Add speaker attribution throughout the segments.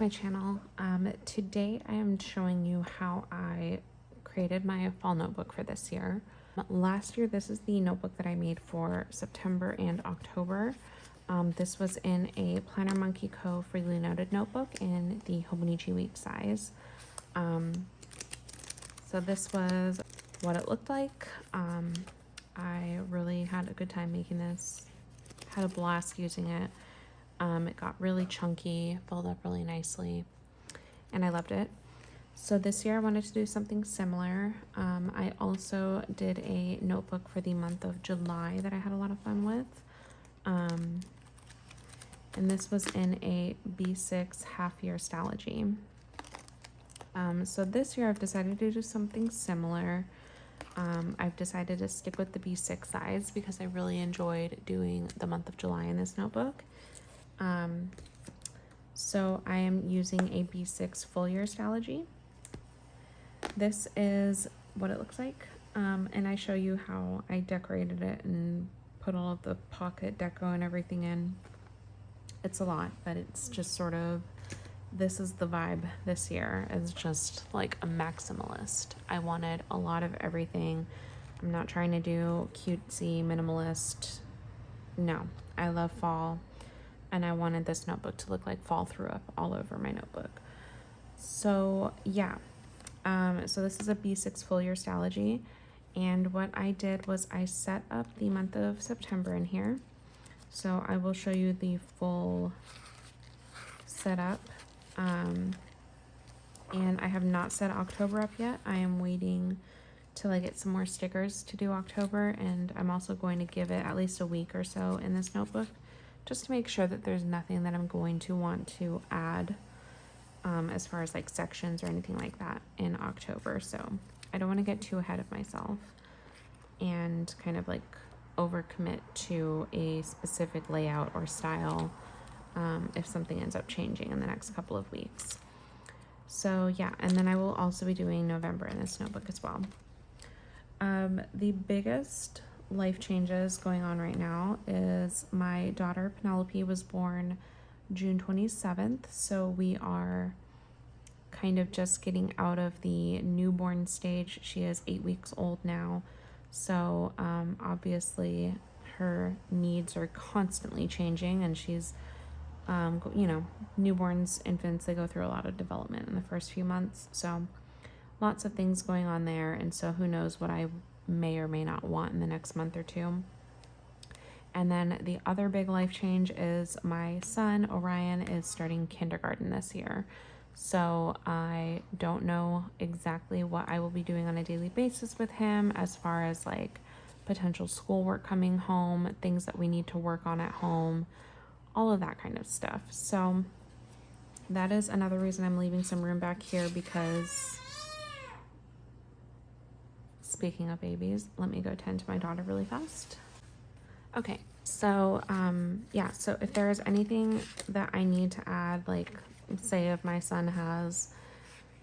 Speaker 1: my channel. Today I am showing you how I created my fall notebook for this year. Last year, this is the notebook that I made for September and October. This was in a Planner Monkey Co. freely noted notebook in the Hobonichi Week size. So this was what it looked like. I really had a good time making this, had a blast using it. It got really chunky, filled up really nicely, and I loved it. So this year I wanted to do something similar. I also did a notebook for the month of July that I had a lot of fun with. And this was in a B6 half-year Stalogy. So this year I've decided to do something similar. I've decided to stick with the B6 size because I really enjoyed doing the month of July in this notebook. So I am using a B6 full year Stalogy. This is what it looks like, and I show you how I decorated it and put all of the pocket deco and everything in. It's a lot, but it's just sort of, this is the vibe this year. It's just like a maximalist. I wanted a lot of everything. I'm not trying to do cutesy minimalist. No, I love fall. And I wanted this notebook to look like fall threw up all over my notebook. So yeah, so this is a B6 full year Stalogy. And what I did was I set up the month of September in here. So I will show you the full setup. And I have not set October up yet. I am waiting till I get some more stickers to do October. And I'm also going to give it at least a week or so in this notebook, just to make sure that there's nothing that I'm going to want to add as far as like sections or anything like that in October. So I don't want to get too ahead of myself and kind of like overcommit to a specific layout or style if something ends up changing in the next couple of weeks. So yeah, and then I will also be doing November in this notebook as well. The biggest life changes going on right now is my daughter Penelope was born June 27th, so we are kind of just getting out of the newborn stage. She is 8 weeks old now, so obviously her needs are constantly changing, and she's you know, newborns, infants, they go through a lot of development in the first few months, so lots of things going on there. And so who knows what I may or may not want in the next month or two. And then the other big life change is my son Orion is starting kindergarten this year. So I don't know exactly what I will be doing on a daily basis with him as far as like potential schoolwork coming home, things that we need to work on at home, all of that kind of stuff. So that is another reason I'm leaving some room back here, because speaking of babies, let me go tend to my daughter really fast. Okay, so yeah, so if there is anything that I need to add, like say if my son has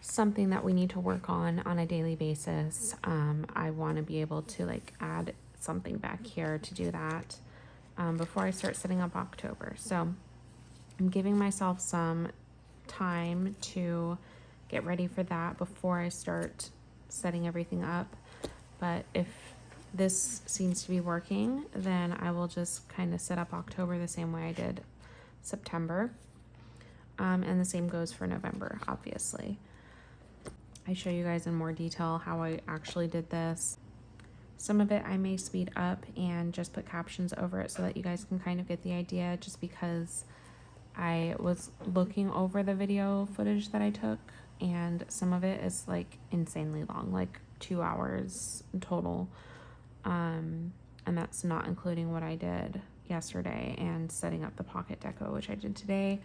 Speaker 1: something that we need to work on a daily basis, I want to be able to like add something back here to do that before I start setting up October. So I'm giving myself some time to get ready for that before I start setting everything up. But if this seems to be working, then I will just kind of set up October the same way I did September. And the same goes for November, obviously. I show you guys in more detail how I actually did this. Some of it I may speed up and just put captions over it so that you guys can kind of get the idea, just because I was looking over the video footage that I took, and some of it is like insanely long, like 2 hours total. And that's not including what I did yesterday and setting up the pocket deco, which I did today.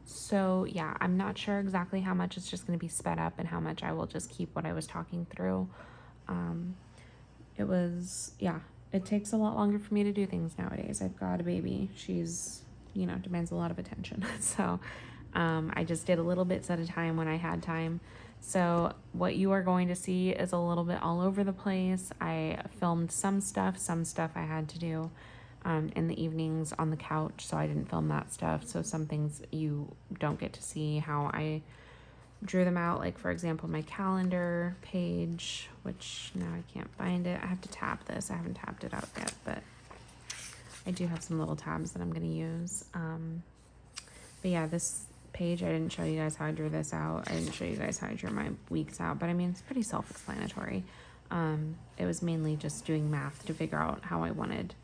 Speaker 1: So yeah, I'm not sure exactly how much is just going to be sped up and how much I will just keep what I was talking through. It takes a lot longer for me to do things nowadays. I've got a baby. She's, you know, demands a lot of attention. So I just did a little bits at a time when I had time. So what you are going to see is a little bit all over the place. I filmed some stuff I had to do in the evenings on the couch, so I didn't film that stuff. So some things you don't get to see how I drew them out, like for example my calendar page, which now I can't find it. I have to tab this. I haven't tabbed it out yet, but I do have some little tabs that I'm going to use. But yeah, this page, I didn't show you guys how I drew this out. I didn't show you guys how I drew my weeks out, but I mean, it's pretty self-explanatory. It was mainly just doing math to figure out how I wanted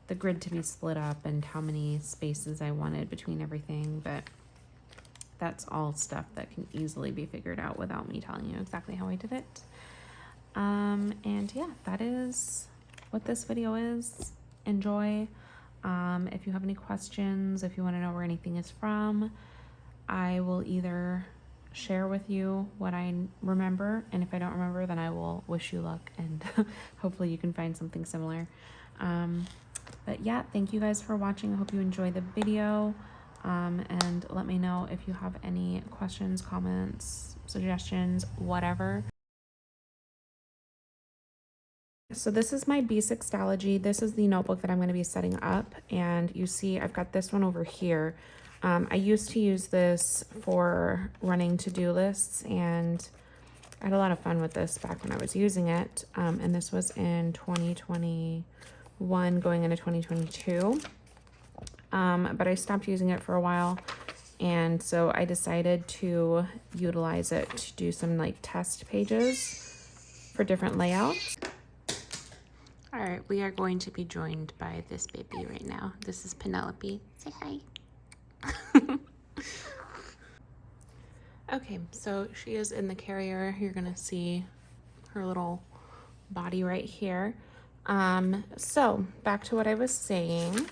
Speaker 1: the grid to be split up and how many spaces I wanted between everything, but that's all stuff that can easily be figured out without me telling you exactly how I did it. And yeah, that is what this video is. Enjoy. If you have any questions, if you want to know where anything is from, I will either share with you what I remember, and if I don't remember, then I will wish you luck, and hopefully you can find something similar. But yeah, thank you guys for watching. I hope you enjoyed the video, and let me know if you have any questions, comments, suggestions, whatever. So this is my B6 Stalogy. This is the notebook that I'm going to be setting up, and you see I've got this one over here. I used to use this for running to-do lists, and I had a lot of fun with this back when I was using it, and this was in 2021 going into 2022, but I stopped using it for a while, and so I decided to utilize it to do some like test pages for different layouts. All right, we are going to be joined by this baby right now. This is Penelope. Say hi. Okay, so she is in the carrier. You're gonna see her little body right here. So back to what I was saying.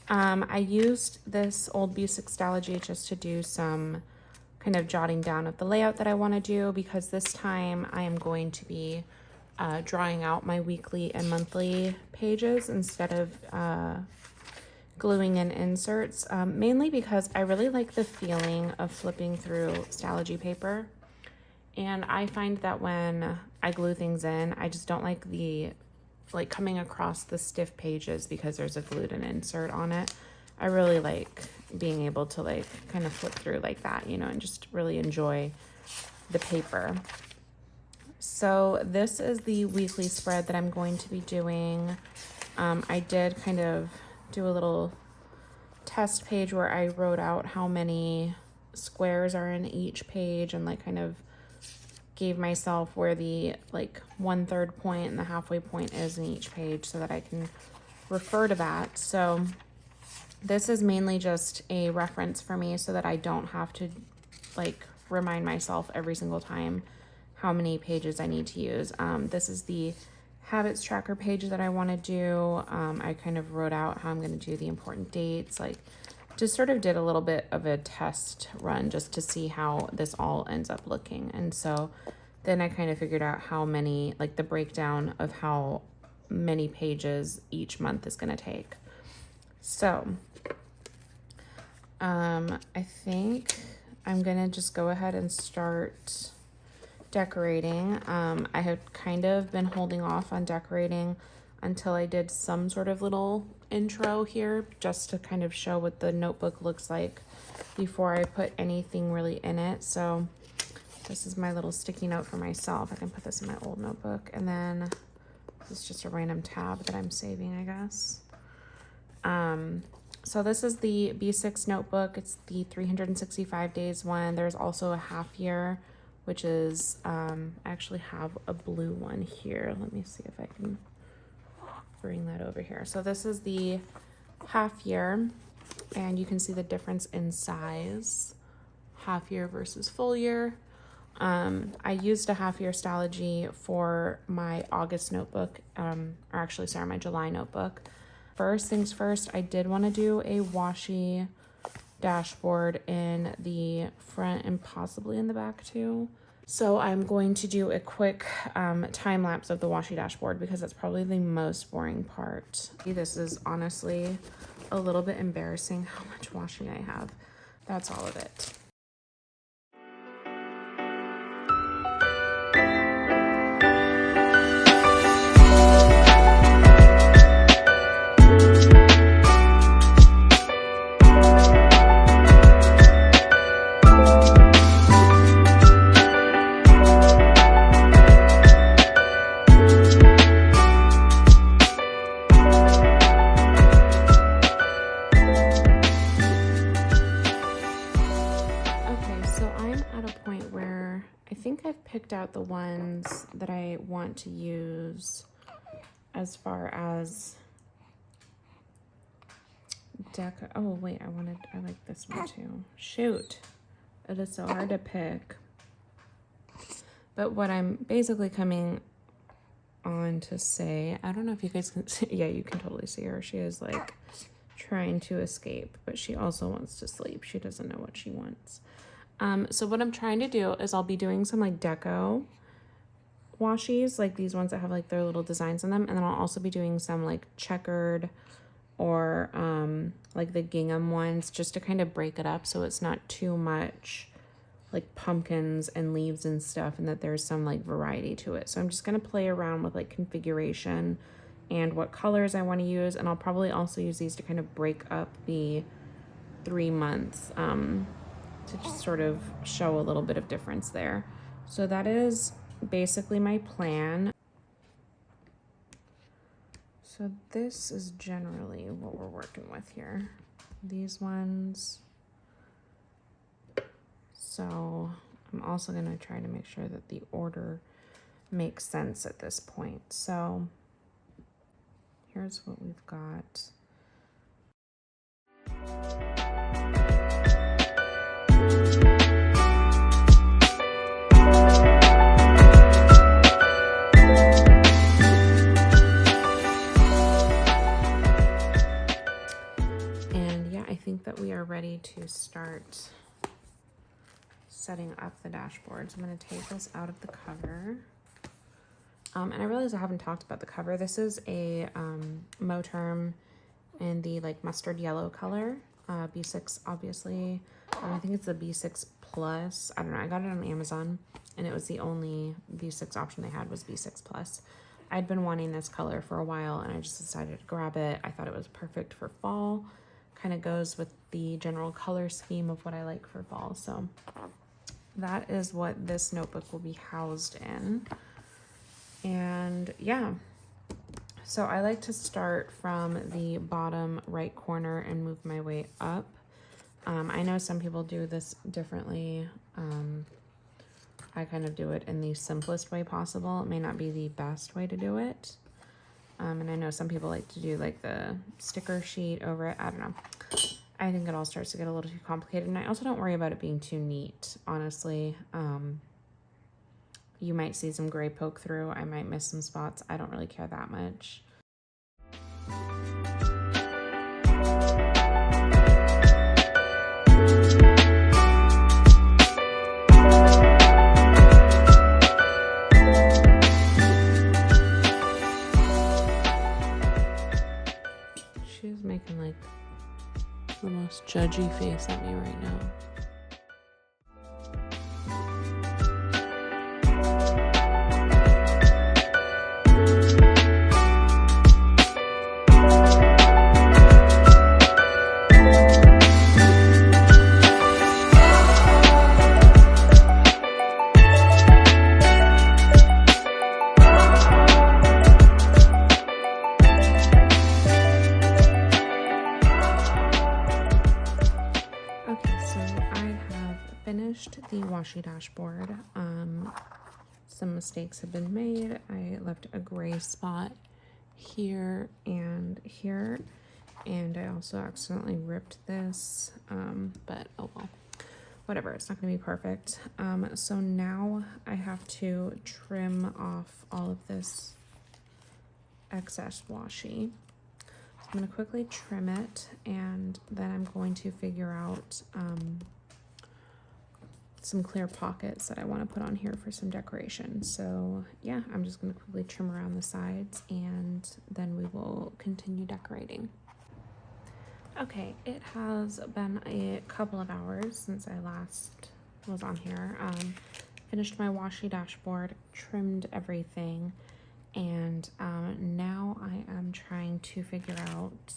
Speaker 1: I used this old B6 Stalogy just to do some kind of jotting down of the layout that I want to do, because this time I am going to be drawing out my weekly and monthly pages instead of gluing in inserts, mainly because I really like the feeling of flipping through Stalogy paper, and I find that when I glue things in, I just don't like the coming across the stiff pages because there's a glued in insert on it. I really like being able to like kind of flip through like that, you know, and just really enjoy the paper. So this is the weekly spread that I'm going to be doing. I did kind of do a little test page where I wrote out how many squares are in each page, and like kind of gave myself where the like 1/3 point and the halfway point is in each page so that I can refer to that. So this is mainly just a reference for me so that I don't have to like remind myself every single time how many pages I need to use. This is the habits tracker page that I want to do. I kind of wrote out how I'm going to do the important dates, like just sort of did a little bit of a test run just to see how this all ends up looking. And so then I kind of figured out how many, like the breakdown of how many pages each month is going to take. So I think I'm going to just go ahead and start decorating. I had kind of been holding off on decorating until I did some sort of little intro here, just to kind of show what the notebook looks like before I put anything really in it. So this is my little sticky note for myself. I can put this in my old notebook, and then this is just a random tab that I'm saving, I guess. So this is the B6 notebook. It's the 365 days one. There's also a half year, which is, I actually have a blue one here. Let me see if I can bring that over here. So this is the half year, and you can see the difference in size, half year versus full year. I used a half year Stalogy for my August notebook, or actually, sorry, my July notebook. First things first, I did want to do a washi dashboard in the front and possibly in the back too. So I'm going to do a quick time lapse of the washi dashboard because that's probably the most boring part. This is honestly a little bit embarrassing how much washi I have. That's all of it. picked out the ones that I want to use as far as oh wait, I like this one too. Shoot, it is so hard to pick. But what I'm basically coming on to say, I don't know if you guys can see, yeah, you can totally see her. She is like trying to escape, but she also wants to sleep. She doesn't know what she wants. So what I'm trying to do is I'll be doing some like deco washies, like these ones that have like their little designs in them. And then I'll also be doing some like checkered or like the gingham ones, just to kind of break it up so it's not too much like pumpkins and leaves and stuff, and that there's some like variety to it. So I'm just going to play around with like configuration and what colors I want to use. And I'll probably also use these to kind of break up the 3 months to just sort of show a little bit of difference there. So that is basically my plan. So this is generally what we're working with here. These ones. So I'm also going to try to make sure that the order makes sense at this point. So here's what we've got. And yeah, I think that we are ready to start setting up the dashboard. So I'm going to take this out of the cover. And I realize I haven't talked about the cover. This is a Moterm in the like mustard yellow color. B6, obviously. I think it's the B6 Plus. I don't know. I got it on Amazon, and it was the only B6 option they had was B6 Plus. I'd been wanting this color for a while, and I just decided to grab it. I thought it was perfect for fall. Kind of goes with the general color scheme of what I like for fall. So that is what this notebook will be housed in. And yeah, so I like to start from the bottom right corner and move my way up. I know some people do this differently. I kind of do it in the simplest way possible. It may not be the best way to do it. And I know some people like to do like the sticker sheet over it. I don't know. I think it all starts to get a little too complicated. And I also don't worry about it being too neat, honestly. You might see some gray poke through. I might miss some spots. I don't really care that much. She's making like the most judgy face at me right now. The washi dashboard. Some mistakes have been made. I left a gray spot here and here, and I also accidentally ripped this, but oh well, whatever, it's not gonna be perfect. So now I have to trim off all of this excess washi. So I'm gonna quickly trim it, and then I'm going to figure out some clear pockets that I want to put on here for some decoration. So yeah, I'm just going to quickly trim around the sides, and then we will continue decorating. Okay, it has been a couple of hours since I last was on here. Finished my washi dashboard, trimmed everything, and now I am trying to figure out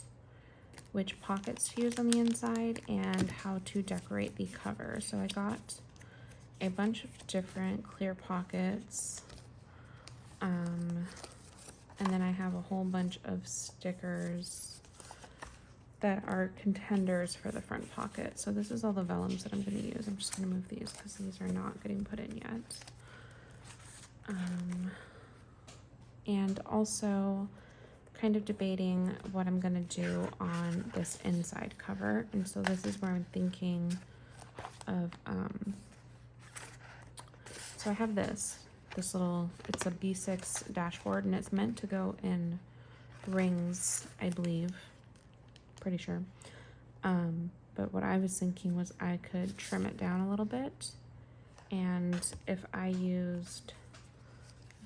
Speaker 1: which pockets to use on the inside and how to decorate the cover. So I got a bunch of different clear pockets, and then I have a whole bunch of stickers that are contenders for the front pocket. So this is all the vellums that I'm going to use. I'm just going to move these because these are not getting put in yet. And also kind of debating what I'm gonna do on this inside cover. And so this is where I'm thinking of, so I have this little, it's a B6 dashboard, and it's meant to go in rings, I believe, pretty sure. But what I was thinking was I could trim it down a little bit, and if I used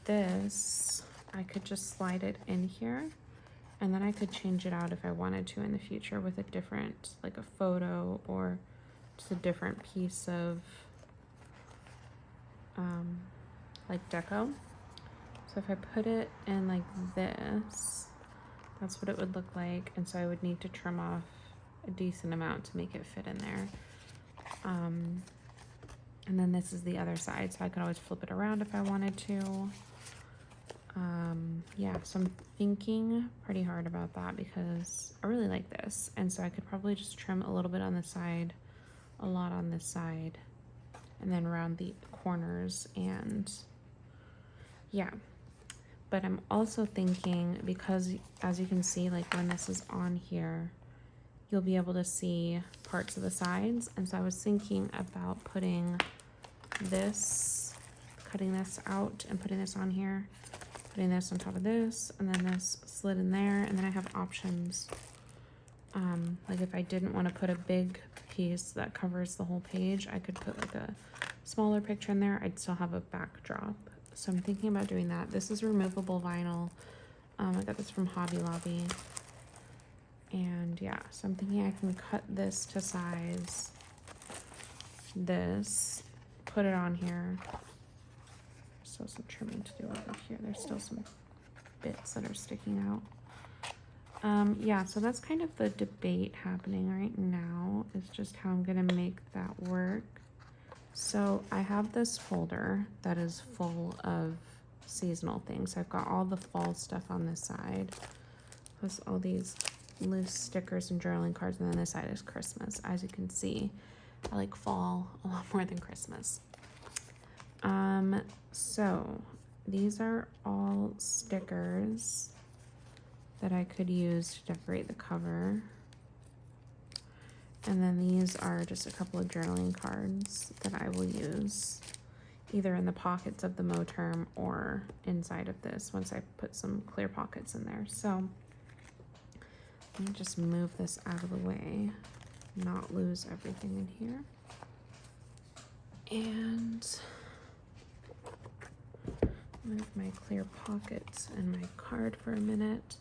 Speaker 1: this, I could just slide it in here, and then I could change it out if I wanted to in the future with a different, like a photo or just a different piece of like deco. So if I put it in like this, that's what it would look like. And so I would need to trim off a decent amount to make it fit in there. And then this is the other side, so I could always flip it around if I wanted to. Yeah, so I'm thinking pretty hard about that because I really like this. And so I could probably just trim a little bit on the side, a lot on this side, and then around the corners. And yeah, but I'm also thinking, because as you can see, like when this is on here, you'll be able to see parts of the sides. And so I was thinking about putting this, cutting this out and putting this on here, putting this on top of this, and then this slid in there. And then I have options. Like if I didn't want to put a big piece that covers the whole page, I could put like a smaller picture in there. I'd still have a backdrop. So I'm thinking about doing that. This is removable vinyl. I got this from Hobby Lobby. And yeah, so I'm thinking I can cut this to size, this, put it on here. Still some trimming to do over here. There's still some bits that are sticking out. Yeah, so that's kind of the debate happening right now, is just how I'm gonna make that work. So I have this folder that is full of seasonal things. I've got all the fall stuff on this side, plus all these loose stickers and journaling cards, and then this side is Christmas. As you can see, I like fall a lot more than Christmas. So these are all stickers that I could use to decorate the cover. And then these are just a couple of journaling cards that I will use either in the pockets of the Moterm or inside of this once I put some clear pockets in there. So let me just move this out of the way, not lose everything in here. And move my clear pockets and my card for a minute.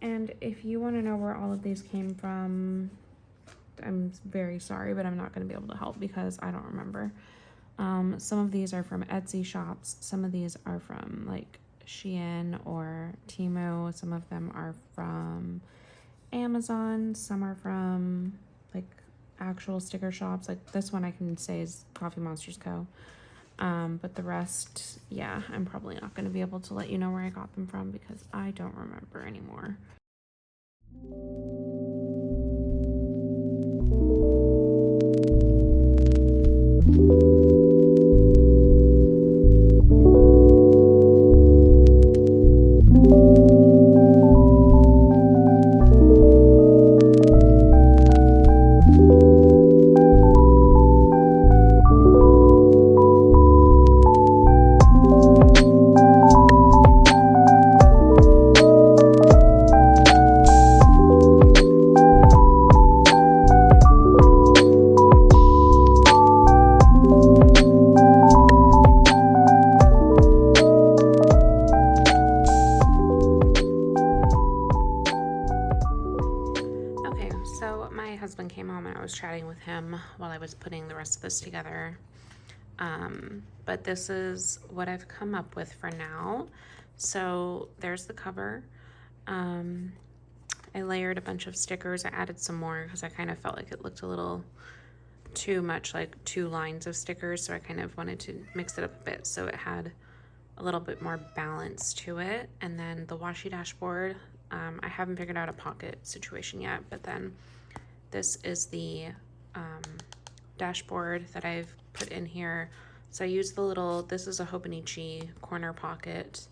Speaker 1: And if you want to know where all of these came from, I'm very sorry, but I'm not going to be able to help because I don't remember. Some of these are from Etsy shops. Some of these are from like Shein or Temu. Some of them are from Amazon. Some are from like actual sticker shops. Like this one I can say is Coffee Monsters Co. But the rest, yeah, I'm probably not going to be able to let you know where I got them from because I don't remember anymore. Chatting with him while I was putting the rest of this together. But this is what I've come up with for now. So there's the cover. I layered a bunch of stickers. I added some more because I kind of felt like it looked a little too much like 2 lines of stickers. So I kind of wanted to mix it up a bit so it had a little bit more balance to it. And then the washi dashboard, I haven't figured out a pocket situation yet, but then this is the dashboard that I've put in here So I used the little, this is a Hobonichi corner pocket,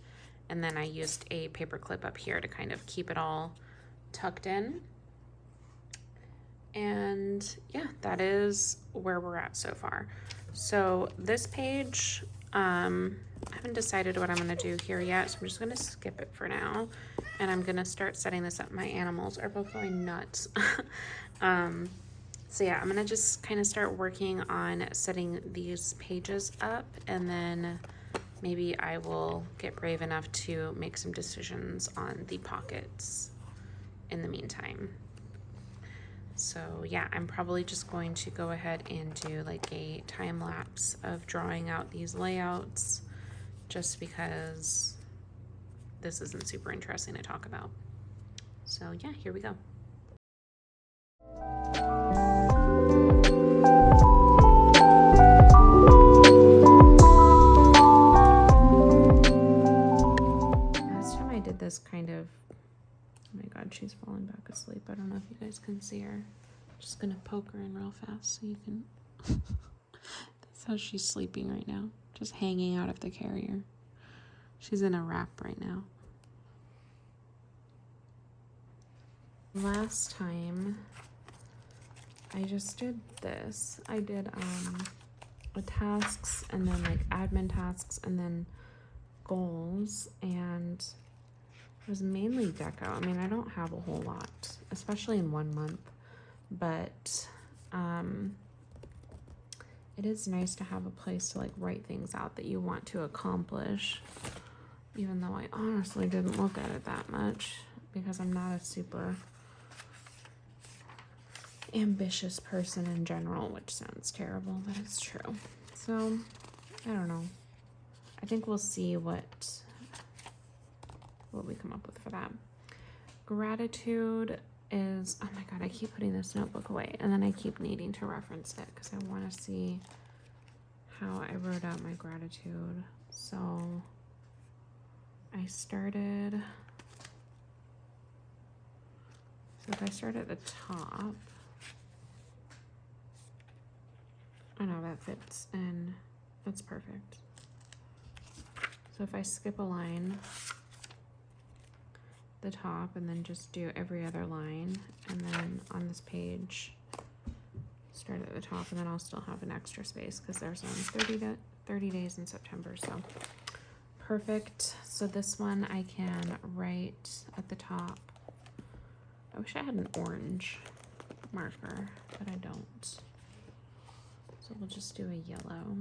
Speaker 1: and then I used a paper clip up here to kind of keep it all tucked in. And yeah, that is where we're at so far. So this page, I haven't decided what I'm gonna do here yet, so I'm just gonna skip it for now. And I'm gonna start setting this up. My animals are both going nuts. So yeah, I'm gonna just kind of start working on setting these pages up, and then maybe I will get brave enough to make some decisions on the pockets in the meantime. So yeah, I'm probably just going to go ahead and do like a time lapse of drawing out these layouts, just because this isn't super interesting to talk about. So yeah, here we go. Last time I did this kind of, oh my god, she's falling back asleep. I don't know if you guys can see her. I'm just gonna poke her in real fast so you can. That's how she's sleeping right now, just hanging out of the carrier. She's in a wrap right now. Last time I just did this. I did tasks, and then like admin tasks, and then goals, and it was mainly deco. I mean, I don't have a whole lot, especially in 1 month, but it is nice to have a place to like write things out that you want to accomplish, even though I honestly didn't look at it that much because I'm not a super ambitious person in general, which sounds terrible, but it's true. So I don't know. I think we'll see what we come up with for that. Gratitude is, oh my god, I keep putting this notebook away, and then I keep needing to reference it because I want to see how I wrote out my gratitude. So I started, so if I start at the top, oh no, that fits in, that's perfect. So if I skip a line, the top, and then just do every other line, and then on this page start at the top, and then I'll still have an extra space because there's only 30 days in September. So perfect. So this one I can write at the top. I wish I had an orange marker, but I don't, so we'll just do a yellow.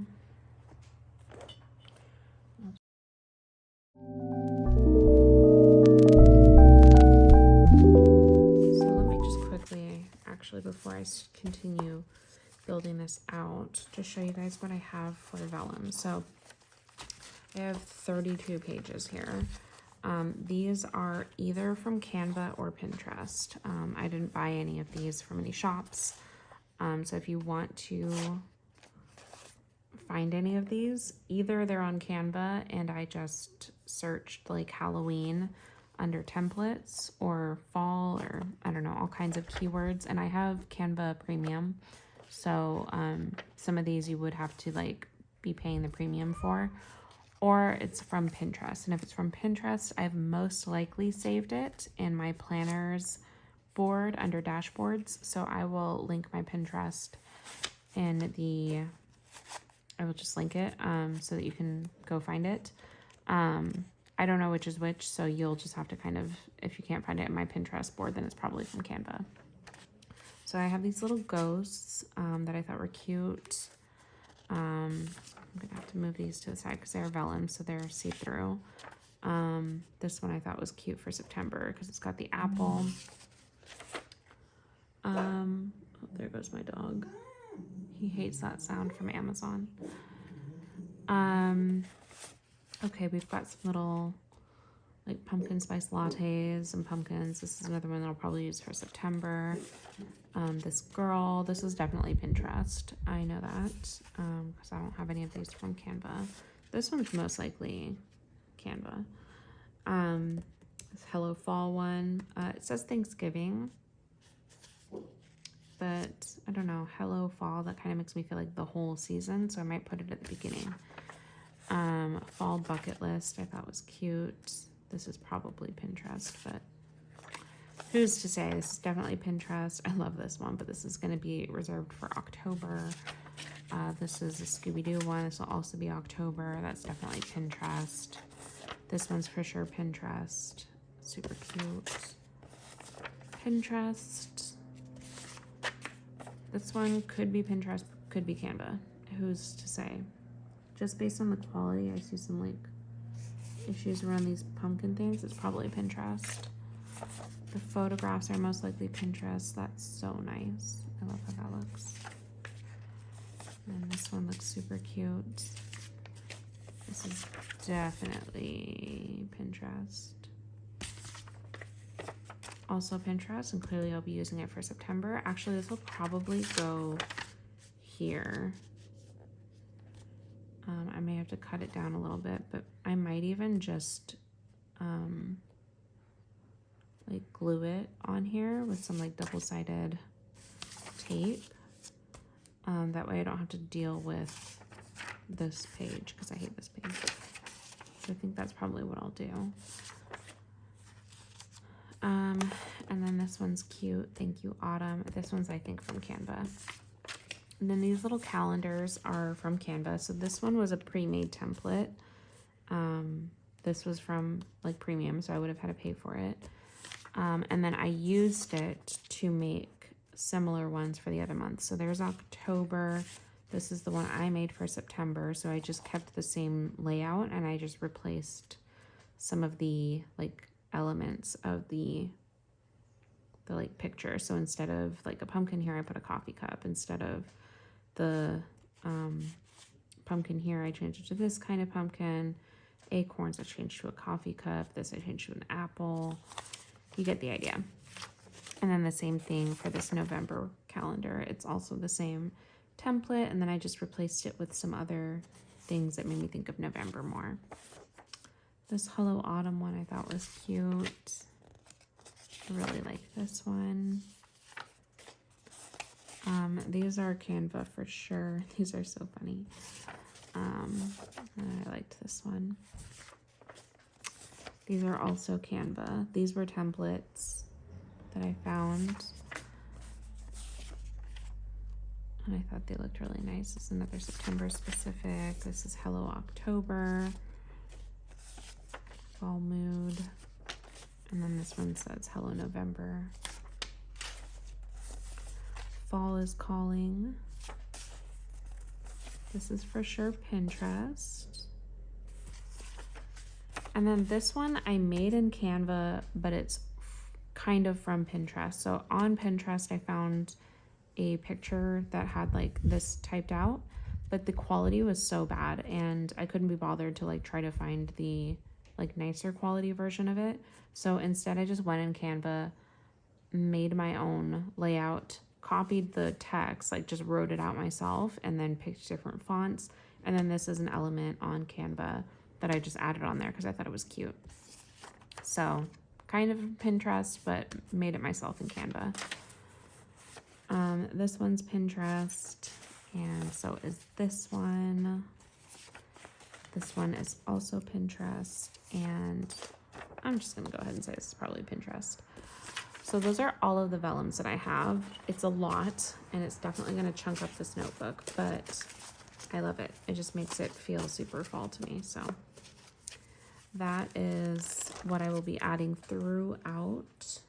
Speaker 1: Actually, before I continue building this out, to show you guys what I have for vellum. So I have 32 pages here. These are either from Canva or Pinterest. I didn't buy any of these from any shops. So if you want to find any of these, either they're on Canva and I just searched like Halloween under templates, or fall, or I don't know, all kinds of keywords. And I have Canva Premium, so some of these you would have to like be paying the premium for, or it's from Pinterest. And if it's from Pinterest, I've most likely saved it in my planners board under dashboards, so I will link my Pinterest in the, I will just link it so that you can go find it. I don't know which is which, so you'll just have to kind of, if you can't find it in my Pinterest board, then it's probably from Canva. So I have these little ghosts that I thought were cute. I'm gonna have to move these to the side because they're vellum, so they're see-through. This one I thought was cute for September because it's got the apple. Oh, there goes my dog. He hates that sound from Amazon. Okay, we've got some little like pumpkin spice lattes and pumpkins. This is another one that I'll probably use for September. This girl, this is definitely Pinterest. I know that because I don't have any of these from Canva. This one's most likely Canva. This Hello Fall one. It says Thanksgiving. but I don't know, Hello Fall, that kind of makes me feel like the whole season, so I might put it at the beginning. Fall bucket list, I thought was cute. This is probably Pinterest, but who's to say? This is definitely Pinterest. I love this one, but this is going to be reserved for October. This is a Scooby-Doo one. This will also be October. That's definitely Pinterest. This one's for sure Pinterest. Super cute. Pinterest. This one could be Pinterest, could be Canva. Who's to say? Just based on the quality, I see some like issues around these pumpkin things. It's probably Pinterest. The photographs are most likely Pinterest. That's so nice. I love how that looks. And this one looks super cute. This is definitely Pinterest. Also Pinterest, and clearly I'll be using it for September. Actually, this will probably go here. I may have to cut it down a little bit, but I might even just like glue it on here with some like double-sided tape. That way I don't have to deal with this page because I hate this page. So I think that's probably what I'll do. And then this one's cute. Thank you, Autumn. This one's, I think, from Canva. And then these little calendars are from Canva. So this one was a pre-made template. This was from like premium, so I would have had to pay for it. And then I used it to make similar ones for the other months. So there's October. This is the one I made for September. So I just kept the same layout and I just replaced some of the like elements of the like picture. So instead of like a pumpkin here, I put a coffee cup. Instead of the pumpkin here, I changed it to this kind of pumpkin. Acorns I changed to a coffee cup. This I changed to an apple. You get the idea. And then the same thing for this November calendar. It's also the same template, and then I just replaced it with some other things that made me think of November more. This Hello Autumn one I thought was cute. I really like this one. These are Canva for sure. These are so funny. I liked this one. These are also Canva. These were templates that I found. And I thought they looked really nice. This is another September specific. This is Hello October. Fall mood. And then this one says Hello November. Fall is calling. This is for sure Pinterest. And then this one I made in Canva, but it's kind of from Pinterest. So on Pinterest, I found a picture that had like this typed out, but the quality was so bad and I couldn't be bothered to like try to find the like nicer quality version of it. So instead I just went in Canva, made my own layout, copied the text, like just wrote it out myself, and then picked different fonts. And then this is an element on Canva that I just added on there because I thought it was cute. So kind of Pinterest, but made it myself in Canva. This one's Pinterest, and so is this one. This one is also Pinterest, and I'm just gonna go ahead and say this is probably Pinterest. So those are all of the vellums that I have. It's a lot, and it's definitely gonna chunk up this notebook, but I love it. It just makes it feel super fall to me. So that is what I will be adding throughout.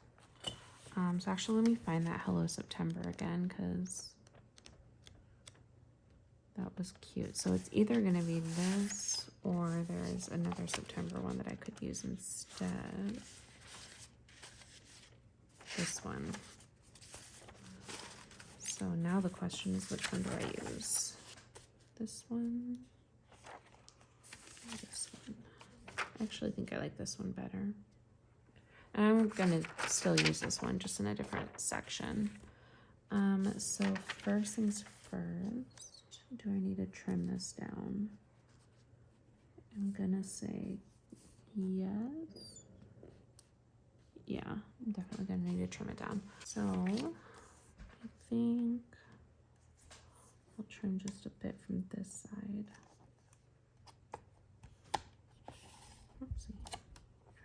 Speaker 1: So actually let me find that Hello September again, because that was cute. So it's either gonna be this or there's another September one that I could use instead. This one. So now the question is, which one do I use? This one? Or this one? I actually think I like this one better. And I'm gonna still use this one, just in a different section. So first things first, do I need to trim this down? I'm gonna say yes. Yeah, I'm definitely gonna need to trim it down. So I think I'll trim just a bit from this side. Oopsie.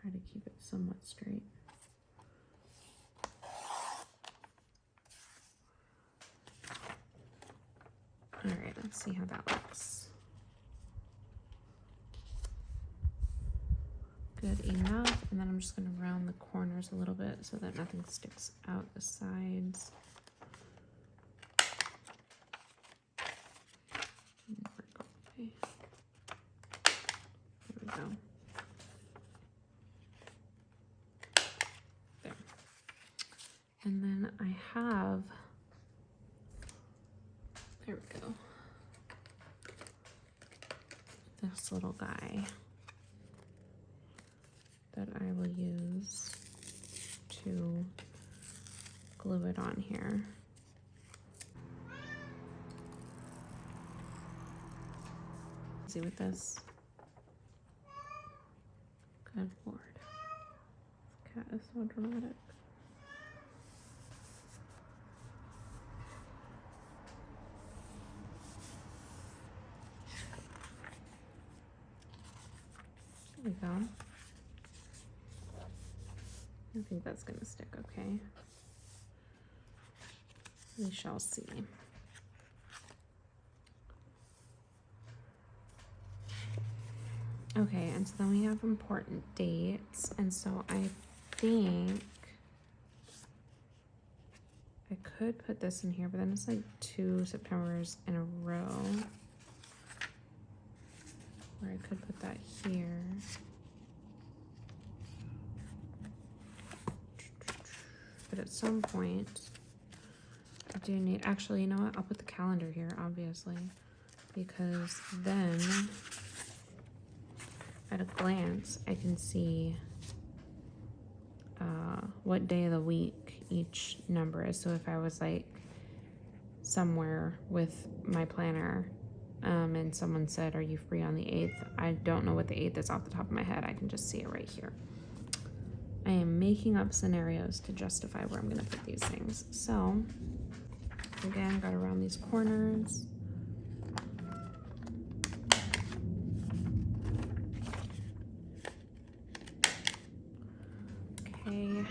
Speaker 1: Try to keep it somewhat straight. All right, let's see how that looks. Good enough. And then I'm just going to round the corners a little bit so that nothing sticks out the sides. There we go. There. And then I have, there we go, this little guy that I will use to glue it on here. See with this. Good Lord. This cat is so dramatic. There we go. I think that's going to stick okay. We shall see. Okay, and so then we have important dates, and so I think I could put this in here, but then it's like 2 Septembers in a row. Or I could put that here. But at some point, I do need, actually, you know what? I'll put the calendar here, obviously, because then at a glance, I can see what day of the week each number is. So if I was like somewhere with my planner and someone said, are you free on the 8th? I don't know what the 8th is off the top of my head. I can just see it right here. I am making up scenarios to justify where I'm going to put these things. So again, got around these corners. Okay.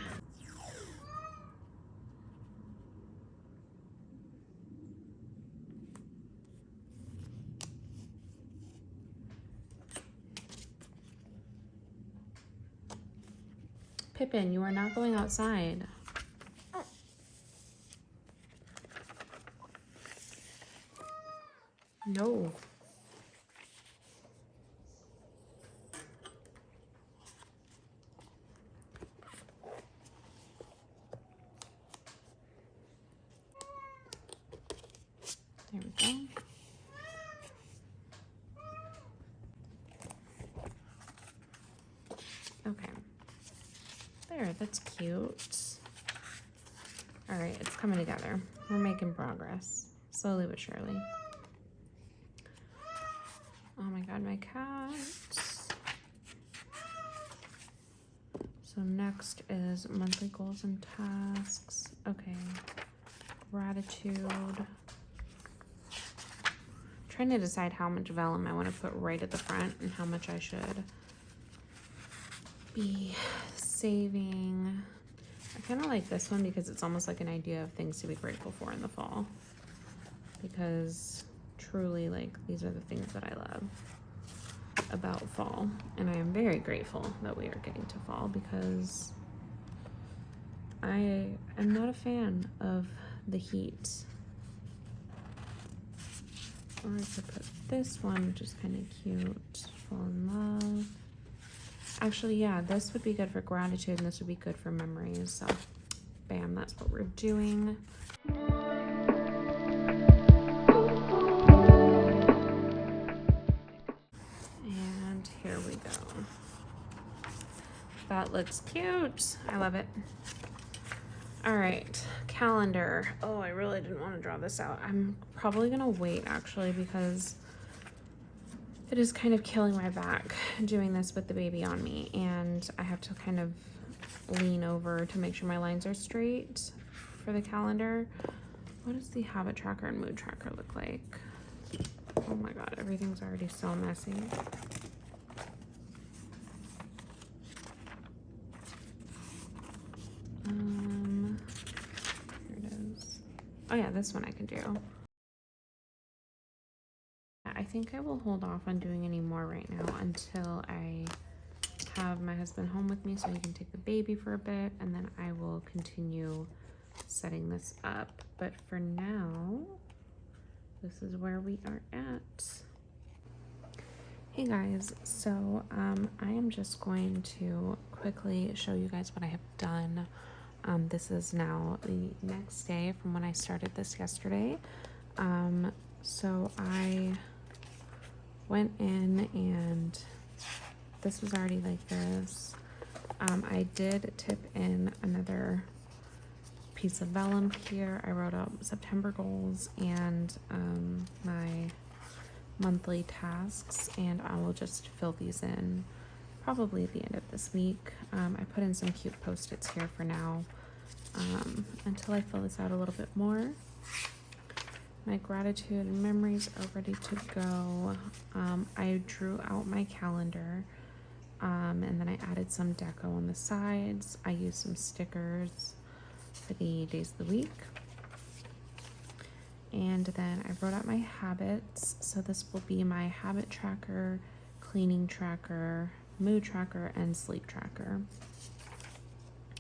Speaker 1: Pippin, you are not going outside. No. There we go. Okay. There, that's cute. All right, it's coming together. We're making progress, slowly but surely. Oh my God, my cat. So next is monthly goals and tasks. Okay, gratitude. Trying to decide how much vellum I want to put right at the front and how much I should be saving. I kind of like this one because it's almost like an idea of things to be grateful for in the fall, because truly, like, these are the things that I love about fall, and I am very grateful that we are getting to fall because I am not a fan of the heat. Or I could put this one, which is kind of cute. Fall in love. Actually, yeah, this would be good for gratitude, and this would be good for memories. So, bam, that's what we're doing. And here we go. That looks cute. I love it. All right, calendar. Oh, I really didn't want to draw this out. I'm probably gonna wait actually because it is kind of killing my back doing this with the baby on me, and I have to kind of lean over to make sure my lines are straight for the calendar. What does the habit tracker and mood tracker look like? Oh my god, everything's already so messy. Here it is. Oh yeah, this one I can do. I think I will hold off on doing any more right now until I have my husband home with me so he can take the baby for a bit, and then I will continue setting this up. But for now, this is where we are at. Hey guys, so I am just going to quickly show you guys what I have done. This is now the next day from when I started this yesterday. So I went in and this was already like this. I did tip in another piece of vellum here. I wrote out September goals and my monthly tasks, and I will just fill these in probably at the end of this week. I put in some cute post-its here for now until I fill this out a little bit more. My gratitude and memories are ready to go. I drew out my calendar and then I added some deco on the sides. I used some stickers for the days of the week. And then I wrote out my habits. So this will be my habit tracker, cleaning tracker, mood tracker, and sleep tracker.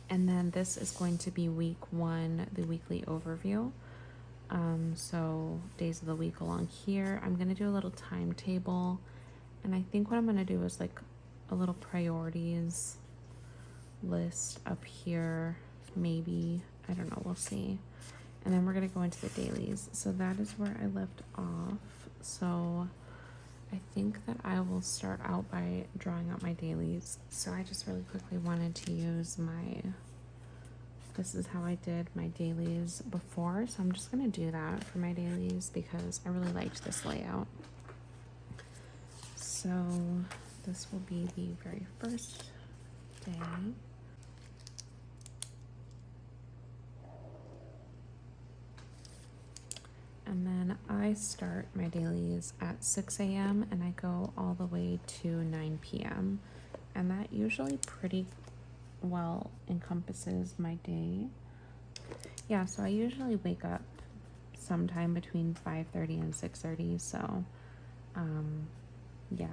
Speaker 1: And then this is going to be week 1, the weekly overview. So days of the week along here. I'm going to do a little timetable. And I think what I'm going to do is like a little priorities list up here. Maybe. I don't know. We'll see. And then we're going to go into the dailies. So that is where I left off. So I think that I will start out by drawing out my dailies. So I just really quickly wanted to use this is how I did my dailies before. So I'm just going to do that for my dailies because I really liked this layout. So this will be the very first day. And then I start my dailies at 6 a.m. and I go all the way to 9 p.m. And that usually pretty well encompasses my day. Yeah, so I usually wake up sometime between 5:30 and 6:30. So, yeah,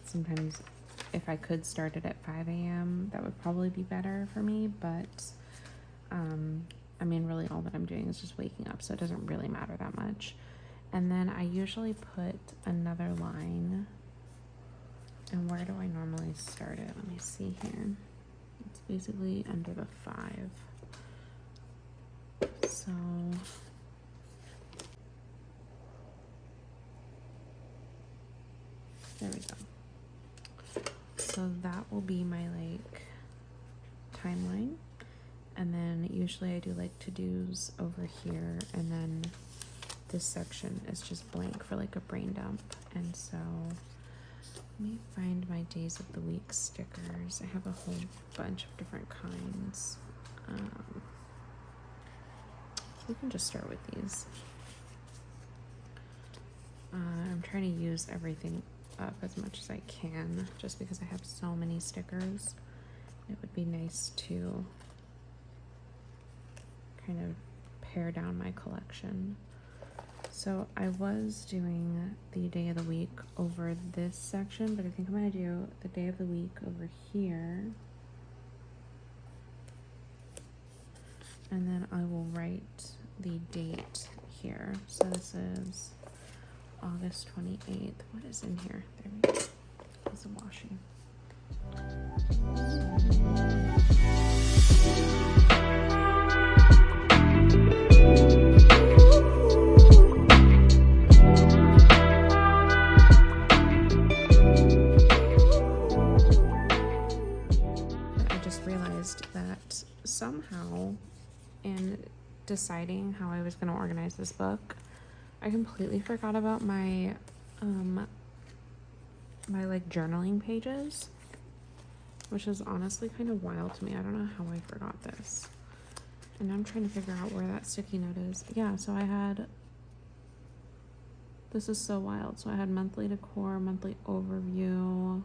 Speaker 1: sometimes if I could start it at 5 a.m., that would probably be better for me. But, I mean, really all that I'm doing is just waking up, so it doesn't really matter that much. And then I usually put another line. And where do I normally start it? Let me see here. It's basically under the 5. So there we go. So that will be my like timeline. And then usually I do like to-dos over here, and then this section is just blank for like a brain dump. And so let me find my days of the week stickers. I have a whole bunch of different kinds. We can just start with these. I'm trying to use everything up as much as I can just because I have so many stickers. It would be nice to kind of pare down my collection. So I was doing the day of the week over this section, but I think I'm going to do the day of the week over here. And then I will write the date here. So this is August 28th. What is in here? There we go. It's a washing. That somehow in deciding how I was going to organize this book, I completely forgot about my my like journaling pages, which is honestly kind of wild to me. I don't know how I forgot this. And I'm trying to figure out where that sticky note is. Yeah, so I had, this is so wild. So I had monthly decor, monthly overview,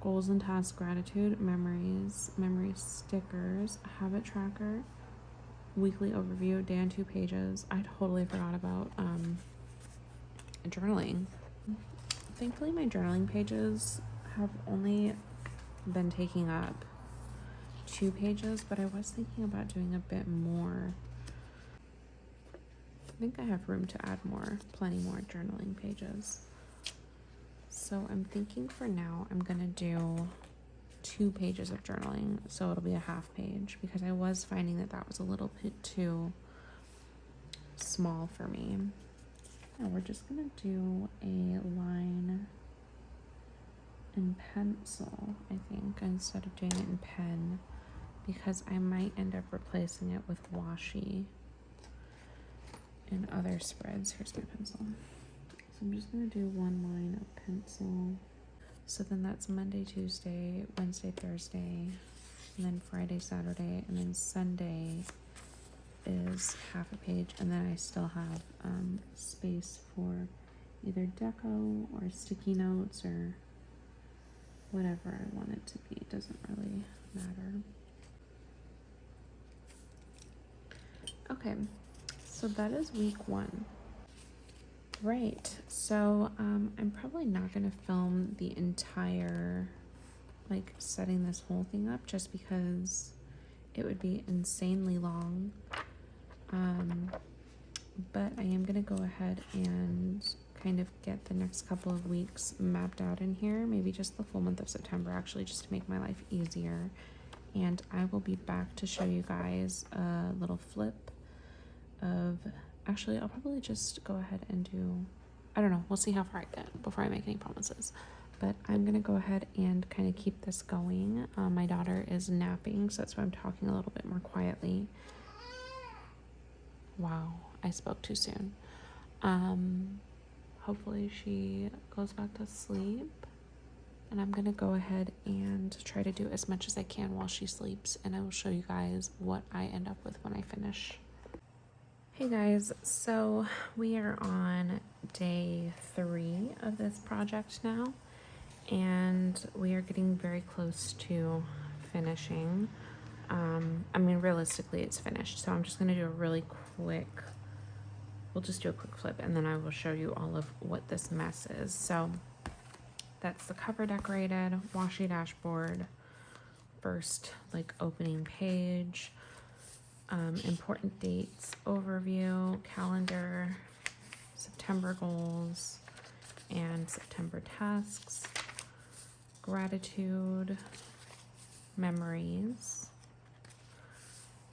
Speaker 1: goals and tasks, gratitude, memories, memory stickers, habit tracker, weekly overview, day on 2 pages. I totally forgot about journaling. Thankfully, my journaling pages have only been taking up 2 pages, but I was thinking about doing a bit more. I think I have room to add plenty more journaling pages. So I'm thinking for now I'm gonna do 2 pages of journaling, so it'll be a half page, because I was finding that was a little bit too small for me. And we're just gonna do a line in pencil, I think, instead of doing it in pen, because I might end up replacing it with washi in other spreads. Here's my pencil. So I'm just gonna do 1 line of pencil. So then that's Monday, Tuesday, Wednesday, Thursday, and then Friday, Saturday, and then Sunday is half a page, and then I still have space for either deco or sticky notes or whatever I want it to be. It doesn't really matter. Okay, so that is week 1. Right, so I'm probably not gonna film the entire, like, setting this whole thing up, just because it would be insanely long. But I am gonna go ahead and kind of get the next couple of weeks mapped out in here, maybe just the full month of September, actually, just to make my life easier. And I will be back to show you guys a little flip of, actually, I'll probably just go ahead and do, I don't know, we'll see how far I get before I make any promises. But I'm gonna go ahead and kind of keep this going. My daughter is napping, so that's why I'm talking a little bit more quietly. Wow, I spoke too soon. Hopefully she goes back to sleep, and I'm gonna go ahead and try to do as much as I can while she sleeps, and I will show you guys what I end up with when I finish. Hey guys, so we are on day 3 of this project now, and we are getting very close to finishing. I mean, realistically it's finished, so I'm just gonna do a really quick, we'll just do a quick flip, and then I will show you all of what this mess is. So that's the cover decorated, washi dashboard, first like opening page, important dates, overview, calendar, September goals and September tasks, gratitude, memories,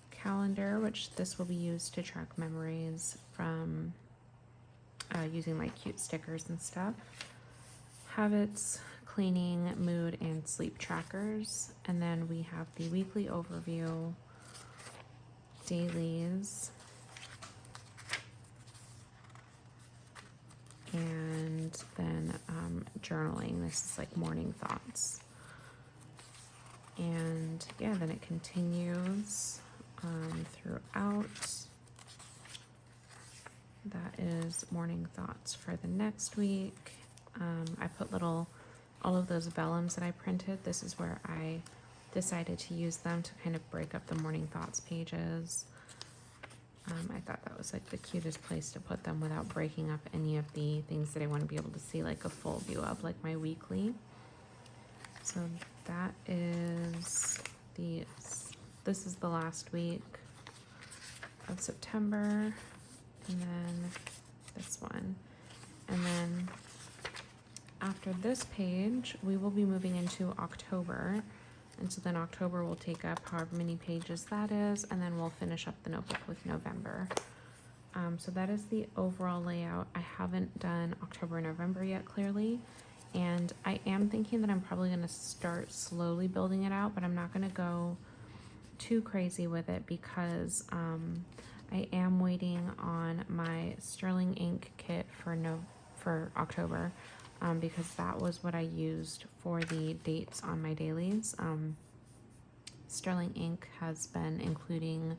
Speaker 1: calendar, which this will be used to track memories from using like cute stickers and stuff, habits, cleaning, mood, and sleep trackers. And then we have the weekly overview, dailies, and then journaling. This is like morning thoughts. And yeah, then it continues throughout. That is morning thoughts for the next week. I put all of those vellums that I printed. This is where I decided to use them to kind of break up the morning thoughts pages. I thought that was like the cutest place to put them without breaking up any of the things that I want to be able to see like a full view of, like my weekly. So that is this is the last week of September, and then this one. And then after this page, we will be moving into October. And so then October will take up however many pages that is, and then we'll finish up the notebook with November. So that is the overall layout. I haven't done October and November yet, clearly. And I am thinking that I'm probably going to start slowly building it out, but I'm not going to go too crazy with it because I am waiting on my sterling ink kit for October, because that was what I used for the dates on my dailies. Sterling ink has been including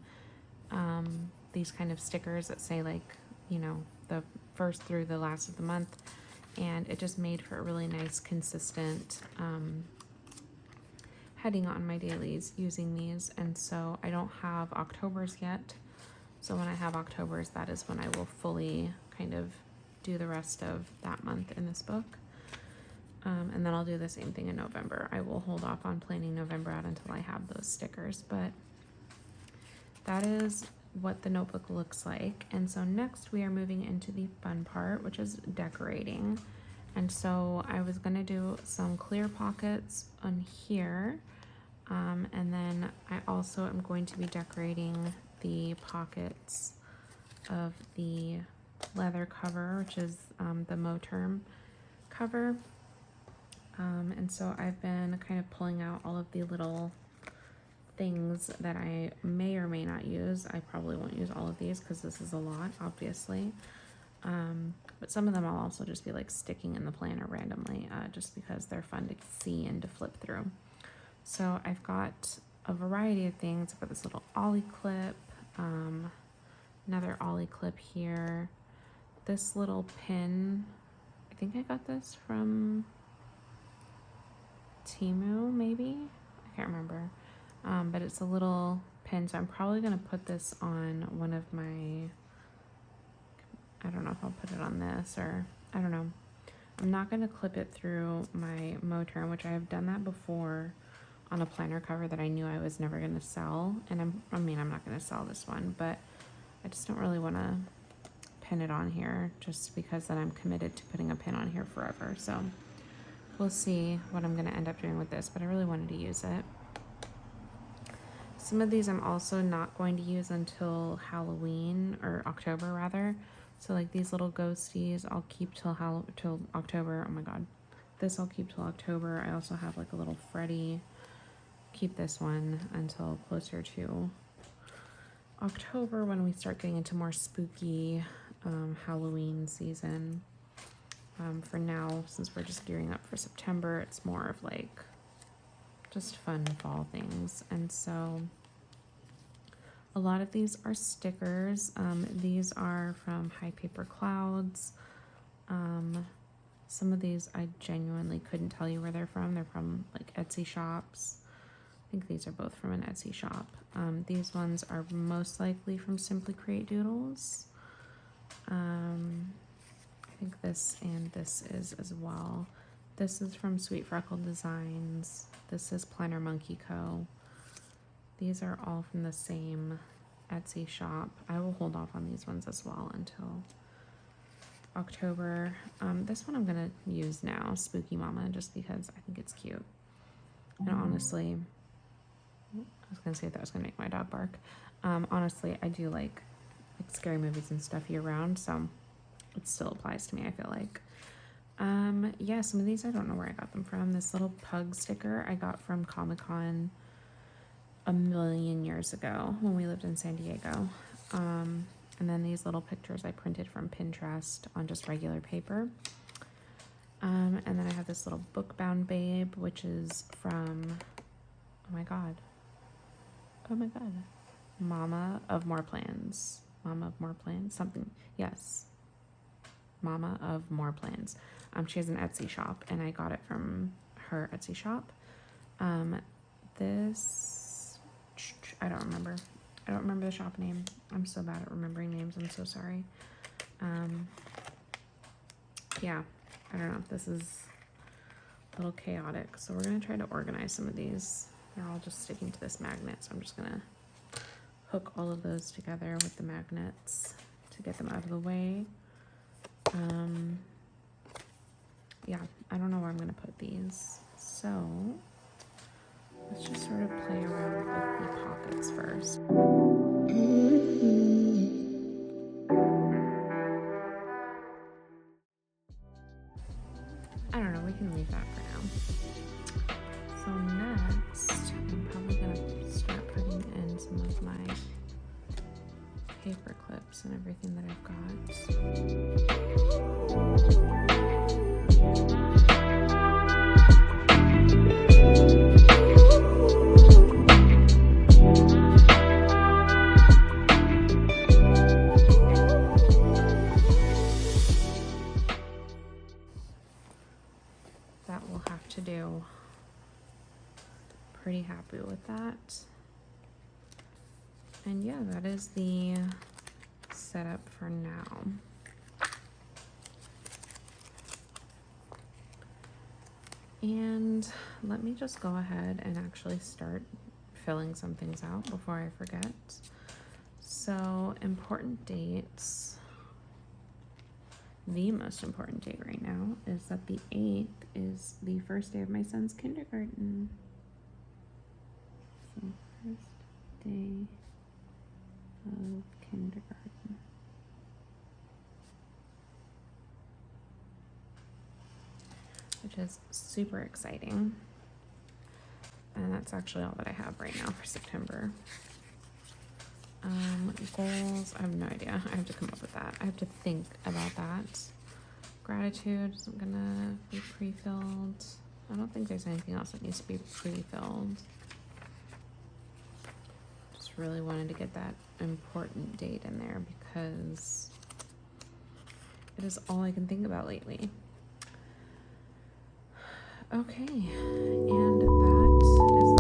Speaker 1: these kind of stickers that say like, you know, the first through the last of the month, and it just made for a really nice consistent heading on my dailies using these. And so I don't have October's yet, so when I have October's, that is when I will fully kind of do the rest of that month in this book. And then I'll do the same thing in November. I will hold off on planning November out until I have those stickers, but that is what the notebook looks like. And so next we are moving into the fun part, which is decorating. And so I was gonna do some clear pockets on here. And then I also am going to be decorating the pockets of the leather cover, which is the Moterm cover. And so I've been kind of pulling out all of the little things that I may or may not use. I probably won't use all of these because this is a lot, obviously. But some of them I'll also just be like sticking in the planner randomly, just because they're fun to see and to flip through. So I've got a variety of things. I've got this little ollie clip, another ollie clip here, this little pin. I think I got this from Temu, maybe? I can't remember. But it's a little pin, so I'm probably going to put this on one of my, I don't know if I'll put it on this or, I don't know. I'm not going to clip it through my Moterm, which I have done that before on a planner cover that I knew I was never going to sell. And I'm not going to sell this one, but I just don't really want to pin it on here just because then I'm committed to putting a pin on here forever. So we'll see what I'm going to end up doing with this, but I really wanted to use it. Some of these I'm also not going to use until Halloween, or October rather. So like these little ghosties I'll keep till October. Oh my god. This I'll keep till October. I also have like a little Freddy. Keep this one until closer to October when we start getting into more spooky Halloween season. For now, since we're just gearing up for September, it's more of like just fun fall things. And so a lot of these are stickers. These are from High Paper Clouds. Some of these I genuinely couldn't tell you where they're from. They're from like Etsy shops. I think these are both from an Etsy shop. These ones are most likely from Simply Create Doodles. I think this and this is as well. This is from Sweet Freckle Designs. This is Planner Monkey Co. These are all from the same Etsy shop. I will hold off on these ones as well until October. This one I'm gonna use now, Spooky Mama, just because I think it's cute. And honestly, I was gonna say that I was gonna make my dog bark. Honestly, I do like scary movies and stuff year round, so it still applies to me, I feel like. Yeah, some of these I don't know where I got them from. This little pug sticker I got from Comic-Con a million years ago when we lived in San Diego. And then these little pictures I printed from Pinterest on just regular paper. And then I have this little book bound babe, which is from, oh my god, Mama of More Plans, something, yes, Mama of More Plans. She has an Etsy shop, and I got it from her Etsy shop. This, I don't remember the shop name. I'm so bad at remembering names. I'm so sorry. Yeah, I don't know. This is a little chaotic. So we're going to try to organize some of these. They're all just sticking to this magnet. So I'm just going to hook all of those together with the magnets to get them out of the way. Yeah, I don't know where I'm going to put these. So let's just sort of play around with the pockets first. I don't know, we can leave that for now. So next, I'm probably going to start putting in some of my paper clips and everything that I've got. is the setup for now. And let me just go ahead and actually start filling some things out before I forget. So, important dates. The most important date right now is that the 8th is the first day of my son's kindergarten. So, first day of kindergarten. Which is super exciting. And that's actually all that I have right now for September. Goals, I have no idea. I have to come up with that. I have to think about that. Gratitude isn't gonna be pre-filled. I don't think there's anything else that needs to be pre-filled. Just really wanted to get that important date in there because it is all I can think about lately. Okay, and that is